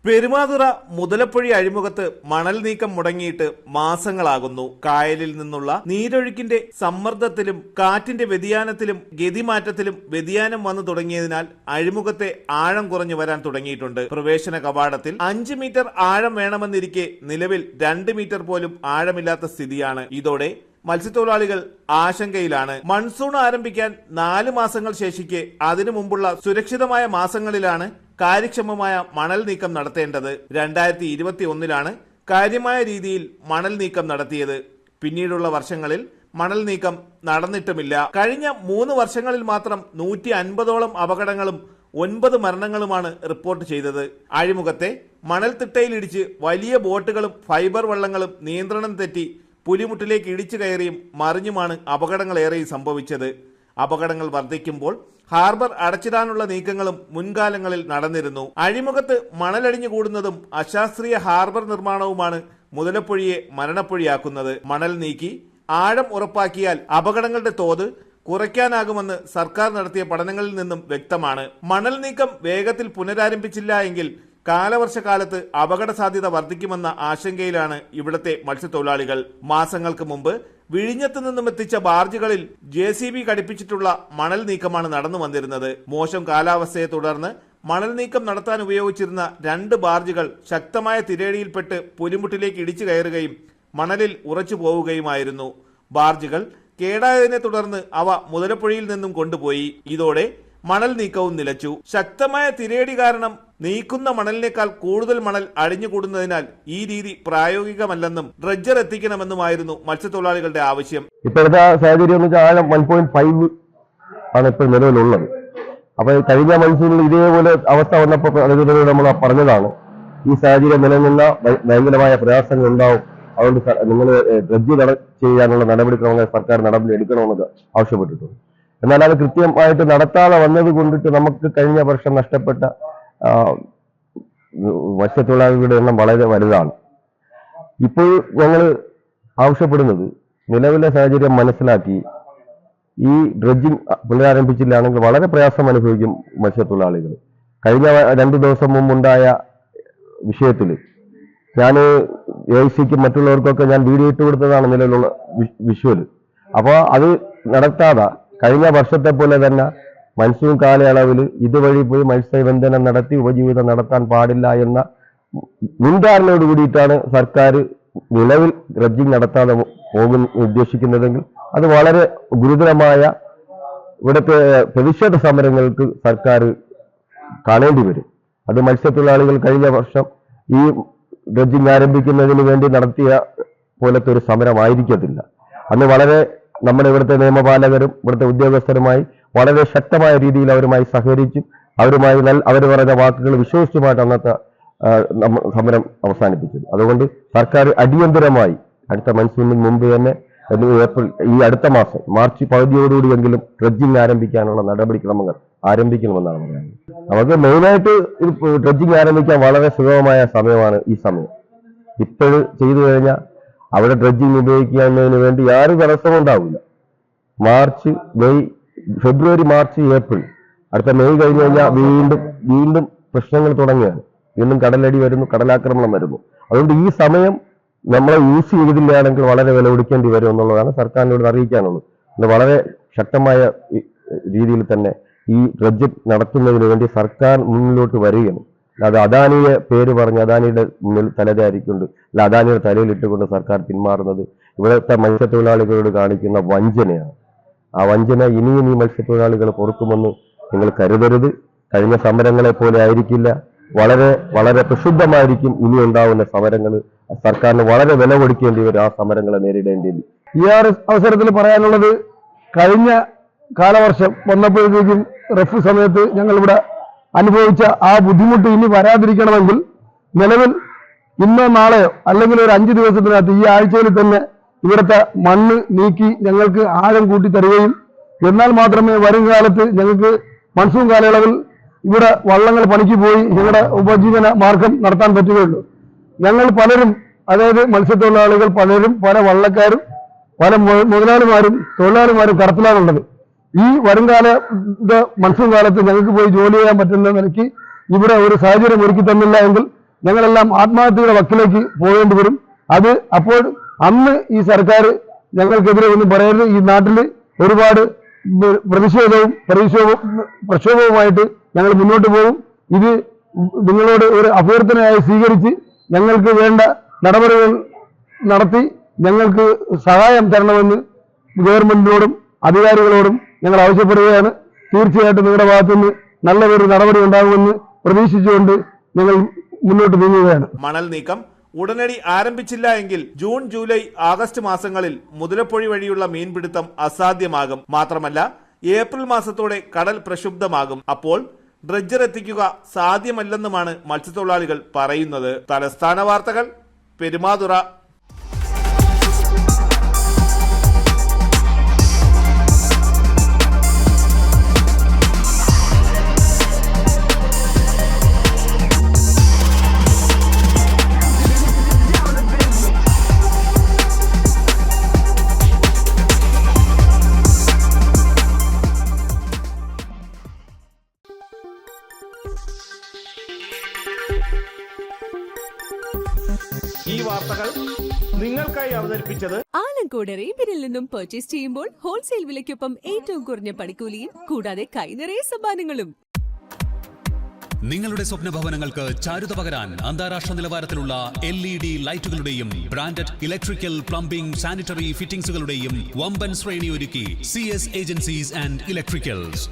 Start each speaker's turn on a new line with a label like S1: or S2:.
S1: പെരുമാതുറ മുതലപ്പൊഴി അഴിമുഖത്ത് മണൽ നീക്കം മുടങ്ങിയിട്ട് മാസങ്ങളാകുന്നു. കായലിൽ നിന്നുള്ള നീരൊഴുക്കിന്റെ സമ്മർദ്ദത്തിലും കാറ്റിന്റെ വ്യതിയാനത്തിലും ഗതിമാറ്റത്തിലും വ്യതിയാനം വന്നു തുടങ്ങിയതിനാൽ അഴിമുഖത്തെ ആഴം കുറഞ്ഞു വരാൻ തുടങ്ങിയിട്ടുണ്ട്. പ്രവേശന കവാടത്തിൽ 5 മീറ്റർ ആഴം വേണമെന്നിരിക്കെ നിലവിൽ 2 മീറ്റർ പോലും ആഴമില്ലാത്ത സ്ഥിതിയാണ്. ഇതോടെ മത്സ്യത്തൊഴിലാളികൾ ആശങ്കയിലാണ്. മൺസൂൺ ആരംഭിക്കാൻ 4 മാസങ്ങൾ ശേഷിക്കെ അതിനു മുമ്പുള്ള സുരക്ഷിതമായ മാസങ്ങളിലാണ് കാര്യക്ഷമമായ മണൽ നീക്കം നടത്തേണ്ടത്. 2021 കാര്യമായ രീതിയിൽ മണൽ നീക്കം നടത്തിയത്. പിന്നീടുള്ള വർഷങ്ങളിൽ മണൽ നീക്കം നടന്നിട്ടുമില്ല. കഴിഞ്ഞ 3 വർഷങ്ങളിൽ മാത്രം 150ഓളം അപകടങ്ങളും 9 മരണങ്ങളുമാണ് റിപ്പോർട്ട് ചെയ്തത്. അഴിമുഖത്തെ മണൽത്തിട്ടയിലിടിച്ച് വലിയ ബോട്ടുകളും ഫൈബർ വള്ളങ്ങളും നിയന്ത്രണം തെറ്റി പുലിമുട്ടിലേക്ക് ഇടിച്ചു കയറിയും മറിഞ്ഞുമാണ് അപകടങ്ങളേറെയും സംഭവിച്ചത്. അപകടങ്ങൾ വർദ്ധിക്കുമ്പോൾ ഹാർബർ അടച്ചിടാനുള്ള നീക്കങ്ങളും മുൻകാലങ്ങളിൽ നടന്നിരുന്നു. അഴിമുഖത്ത് മണലടിഞ്ഞു കൂടുന്നതും അശാസ്ത്രീയ ഹാർബർ നിർമ്മാണവുമാണ് മുതലപ്പൊഴിയെ മരണപ്പൊഴിയാക്കുന്നത്. മണൽ നീക്കി ആഴം ഉറപ്പാക്കിയാൽ അപകടങ്ങളുടെ തോത് കുറയ്ക്കാനാകുമെന്ന് സർക്കാർ നടത്തിയ പഠനങ്ങളിൽ നിന്നും വ്യക്തമാണ്. മണൽ നീക്കം വേഗത്തിൽ പുനരാരംഭിച്ചില്ല എങ്കിൽ കാലവർഷക്കാലത്ത് അപകട സാധ്യത വർദ്ധിക്കുമെന്ന ആശങ്കയിലാണ് ഇവിടത്തെ മത്സ്യത്തൊഴിലാളികൾ. മാസങ്ങൾക്ക് മുമ്പ് വിഴിഞ്ഞത്ത് നിന്നും എത്തിച്ച ബാർജുകളിൽ JCB ഘടിപ്പിച്ചിട്ടുള്ള മണൽ നീക്കമാണ് നടന്നു വന്നിരുന്നത്. മോശം കാലാവസ്ഥയെ തുടർന്ന് മണൽ നീക്കം നടത്താൻ ഉപയോഗിച്ചിരുന്ന 2 ബാർജുകൾ ശക്തമായ തിരയടിയിൽപ്പെട്ട് പുലിമുട്ടിലേക്ക് ഇടിച്ചു കയറുകയും മണലിൽ ഉറച്ചു പോവുകയുമായിരുന്നു. ബാർജുകൾ കേടായതിനെ തുടർന്ന് അവ മുതലപ്പൊഴിയിൽ നിന്നും കൊണ്ടുപോയി. ഇതോടെ മണൽ നീക്കവും നിലച്ചു. ശക്തമായ തിരയടി കാരണം നീക്കുന്ന മണലിനേക്കാൾ കൂടുതൽ മണൽ അടിഞ്ഞുകൂടുന്നതിനാൽ ഈ രീതി പ്രായോഗികമല്ലെന്നും ഡ്രഡ്ജർ എത്തിക്കണമെന്നുമായിരുന്നു മത്സ്യത്തൊഴിലാളികളുടെ ആവശ്യം.
S2: ഇപ്പോഴത്തെ സാഹചര്യം ആഴം 1.5 ആണ് ഇപ്പോൾ നിലവിലുള്ളത്. അപ്പൊ കഴിഞ്ഞ മൺസൂണിൽ ഇതേപോലെ അവസ്ഥ വന്നപ്പോൾ നമ്മൾ പറഞ്ഞതാണ് ഈ സാഹചര്യം നിലനിന്ന ഭയങ്കരമായ പ്രയാസങ്ങൾ ഉണ്ടാവും, അതുകൊണ്ട് നിങ്ങൾ ഡ്രഡ്ജ് ചെയ്യാനുള്ള നടപടിക്രമങ്ങൾ സർക്കാർ നടപടി എടുക്കണമെന്ന് ആവശ്യപ്പെട്ടിട്ടുണ്ട്. എന്നാൽ അത് കൃത്യമായിട്ട് നടത്താതെ വന്നത് കൊണ്ടിട്ട് നമുക്ക് കഴിഞ്ഞ വർഷം നഷ്ടപ്പെട്ട മത്സ്യത്തൊഴിലാളികളുടെ എണ്ണം വളരെ വലുതാണ്. ഇപ്പോൾ ഞങ്ങൾ ആവശ്യപ്പെടുന്നത് നിലവിലെ സാഹചര്യം മനസ്സിലാക്കി ഈ ഡ്രഡ്ജിങ് പുനരാരംഭിച്ചില്ലാണെങ്കിൽ വളരെ പ്രയാസം അനുഭവിക്കും മത്സ്യത്തൊഴിലാളികൾ. കഴിഞ്ഞ 2 ദിവസം മുമ്പുണ്ടായ വിഷയത്തിൽ ഞാൻ AICക്കും മറ്റുള്ളവർക്കൊക്കെ ഞാൻ വീഡിയോ ഇട്ട് കൊടുത്തതാണ് നിലവിലുള്ള വിഷ്വൽ. അപ്പോൾ അത് നടത്താതെ കഴിഞ്ഞ വർഷത്തെ പോലെ തന്നെ മൺസൂൺ കാലയളവിൽ ഇതുവഴി പോയി മത്സ്യബന്ധനം നടത്തി ഉപജീവിതം നടത്താൻ പാടില്ല എന്ന മുൻധാരണയോട് കൂടിയിട്ടാണ് സർക്കാർ നിലവിൽ ഡ്രഡ്ജിങ് നടത്താതെ ഉദ്ദേശിക്കുന്നതെങ്കിൽ അത് വളരെ ഗുരുതരമായ ഇവിടുത്തെ പ്രതിഷേധ സമരങ്ങൾക്ക് സർക്കാർ കാണേണ്ടി വരും. അത് മത്സ്യത്തൊഴിലാളികൾ കഴിഞ്ഞ വർഷം ഈ ഡ്രഡ്ജിങ് ആരംഭിക്കുന്നതിന് വേണ്ടി നടത്തിയ പോലത്തെ ഒരു സമരമായിരിക്കത്തില്ല. അന്ന് വളരെ നമ്മുടെ ഇവിടുത്തെ നിയമപാലകരും ഇവിടുത്തെ ഉദ്യോഗസ്ഥരുമായി വളരെ ശക്തമായ രീതിയിൽ അവരുമായി സഹകരിച്ചും അവരുമായി അവർ പറഞ്ഞ വാക്കുകൾ വിശ്വസിച്ചുമായിട്ട് അന്നത്തെ സമരം അവസാനിപ്പിച്ചത്. അതുകൊണ്ട് സർക്കാർ അടിയന്തരമായി അടുത്ത മൺസൂണിന് മുമ്പ് തന്നെ ഈ അടുത്ത മാസം മാർച്ച് പകുതിയോടുകൂടിയെങ്കിലും ഡ്രഡ്ജിങ് ആരംഭിക്കാനുള്ള നടപടിക്രമങ്ങൾ ആരംഭിക്കണമെന്നാണ് പറയുന്നത്. നമുക്ക് മെയിനായിട്ട് ഡ്രഡ്ജിങ് ആരംഭിക്കാൻ വളരെ സുഗമമായ സമയമാണ് ഈ സമയം. ഇപ്പോഴും ചെയ്തു കഴിഞ്ഞാൽ അവിടെ ഡ്രഡ്ജിങ് ഉപയോഗിക്കുന്നതിന് വേണ്ടി യാതൊരു തടസ്സവും ഉണ്ടാവില്ല. മാർച്ച്, മെയ്, ഫെബ്രുവരി, മാർച്ച്, ഏപ്രിൽ, അടുത്ത മെയ് കഴിഞ്ഞു കഴിഞ്ഞാൽ വീണ്ടും പ്രശ്നങ്ങൾ തുടങ്ങുകയാണ്. വീണ്ടും കടലടി വരുന്നു, കടലാക്രമണം വരുന്നു. അതുകൊണ്ട് ഈ സമയം നമ്മളെ യൂസ് ചെയ്തില്ലാണെങ്കിൽ വളരെ വില കൊടുക്കേണ്ടി വരും എന്നുള്ളതാണ് സർക്കാരിനോട് അറിയിക്കാനുള്ളത്. വളരെ ശക്തമായ രീതിയിൽ തന്നെ ഈ ഡ്രഡ്ജ് നടത്തുന്നതിന് വേണ്ടി സർക്കാർ മുന്നിലോട്ട് വരികയാണ്. അത് അദാനിയെ പേര് പറഞ്ഞ് അദാനിയുടെ മുന്നിൽ തലചാരിക്കൊണ്ട് അല്ല അദാനിയുടെ തലയിലിട്ടുകൊണ്ട് സർക്കാർ പിന്മാറുന്നത് ഇവിടുത്തെ മത്സ്യത്തൊഴിലാളികളോട് കാണിക്കുന്ന വഞ്ചനയാണ്. ആ വഞ്ചന ഇനിയും ഈ മത്സ്യത്തൊഴിലാളികൾ പൊറുക്കുമെന്ന് നിങ്ങൾ കരുതരുത്. കഴിഞ്ഞ സമരങ്ങളെ പോലെ ആയിരിക്കില്ല, വളരെ വളരെ പ്രക്ഷുബ്ധമായിരിക്കും ഇനി ഉണ്ടാവുന്ന സമരങ്ങൾ. സർക്കാരിന് വളരെ വില കൊടുക്കേണ്ടി വരും ആ സമരങ്ങളെ നേരിടേണ്ടത്.
S3: ഈ അവസരത്തിൽ പറയാനുള്ളത്, കഴിഞ്ഞ കാലവർഷം വന്നപ്പോഴത്തേക്കും റഫ് സമയത്ത് ഞങ്ങളിവിടെ അനുഭവിച്ച ആ ബുദ്ധിമുട്ട് ഇനി വരാതിരിക്കണമെങ്കിൽ നിലവിൽ ഇന്നോ നാളെയോ അല്ലെങ്കിൽ ഒരു 5 ദിവസത്തിനകത്ത് ഈ ആഴ്ചയിൽ തന്നെ ഇവിടുത്തെ മണ്ണ് നീക്കി ഞങ്ങൾക്ക് ആഴം കൂട്ടി തരികയും എന്നാൽ മാത്രമേ വരും കാലത്ത് ഞങ്ങൾക്ക് മൺസൂൺ കാലയളവിൽ ഇവിടെ വള്ളങ്ങൾ പണിക്ക് പോയി ഞങ്ങളുടെ ഉപജീവന മാർഗം നടത്താൻ പറ്റുകയുള്ളൂ. ഞങ്ങൾ പലരും, അതായത് മത്സ്യത്തൊഴിലാളികൾ പലരും, പല വള്ളക്കാരും, പല മുതലാളിമാരും തൊഴിലാളിമാരും കടത്തിലാണുള്ളത്. ഈ വരുംകാല മൺസൂൺ കാലത്ത് ഞങ്ങൾക്ക് പോയി ജോലി ചെയ്യാൻ പറ്റുന്ന നിലയ്ക്ക് ഇവിടെ ഒരു സാഹചര്യം ഒരുക്കി തന്നില്ല എങ്കിൽ ഞങ്ങളെല്ലാം ആത്മഹത്യയുടെ വക്കിലേക്ക് പോകേണ്ടി വരും. അത് അപ്പോൾ അന്ന് ഈ സർക്കാർ ഞങ്ങൾക്കെതിരെ ഒന്നും പറയരുത്. ഈ നാട്ടിൽ ഒരുപാട് പ്രതിഷേധവും പ്രക്ഷോഭവുമായിട്ട് ഞങ്ങൾ മുന്നോട്ട് പോകും. ഇത് നിങ്ങളോട് ഒരു അഭ്യർത്ഥനയായി സ്വീകരിച്ച് ഞങ്ങൾക്ക് വേണ്ട നടപടികൾ നടത്തി ഞങ്ങൾക്ക് സഹായം തരണമെന്ന് ഗവൺമെന്റിനോടും അധികാരികളോടും ഞങ്ങൾ ആവശ്യപ്പെടുകയാണ്. തീർച്ചയായിട്ടും നിങ്ങളുടെ ഭാഗത്തുനിന്ന് നല്ലൊരു നടപടി ഉണ്ടാകുമെന്ന് പ്രതീക്ഷിച്ചുകൊണ്ട് ഞങ്ങൾ മുന്നോട്ട് നീങ്ങുകയാണ്.
S1: മണൽ നീക്കം ഉടനടി ആരംഭിച്ചില്ല എങ്കിൽ ജൂൺ, ജൂലൈ, ആഗസ്റ്റ് മാസങ്ങളിൽ മുതലപ്പൊഴി വഴിയുള്ള മീൻപിടുത്തം അസാധ്യമാകും. മാത്രമല്ല ഏപ്രിൽ മാസത്തോടെ കടൽ പ്രക്ഷുബ്ധമാകും. അപ്പോൾ ഡ്രഡ്ജർ എത്തിക്കുക സാധ്യമല്ലെന്നുമാണ് മത്സ്യത്തൊഴിലാളികൾ പറയുന്നത്. തലസ്ഥാന വാർത്തകൾ, പെരുമാതുറ. ഈ വാർത്തകൾ നിങ്ങൾക്കായി അവതരിപ്പിച്ചത്
S4: ആലങ്കോട് റേബിനിൽ നിന്നും പർച്ചേസ് ചെയ്യുമ്പോൾ ഹോൾസെയിൽ വിലയ്ക്കൊപ്പം ഏറ്റവും കുറഞ്ഞ പണിക്കൂലിയും കൂടാതെ കൈനിറയെ സമ്മാനങ്ങളും.
S5: നിങ്ങളുടെ സ്വപ്ന ഭവനങ്ങൾക്ക് ചാരുത പകരാൻ അന്താരാഷ്ട്ര നിലവാരത്തിലുള്ള LED ലൈറ്റുകളുടെയും ബ്രാൻഡഡ് ഇലക്ട്രിക്കൽ, പ്ലംബിംഗ്, സാനിറ്ററി ഫിറ്റിംഗ്സുകളുടെയും വമ്പൻ ശ്രേണി ഒരുക്കി CS ഏജൻസീസ് ആൻഡ് ഇലക്ട്രിക്കൽസ്.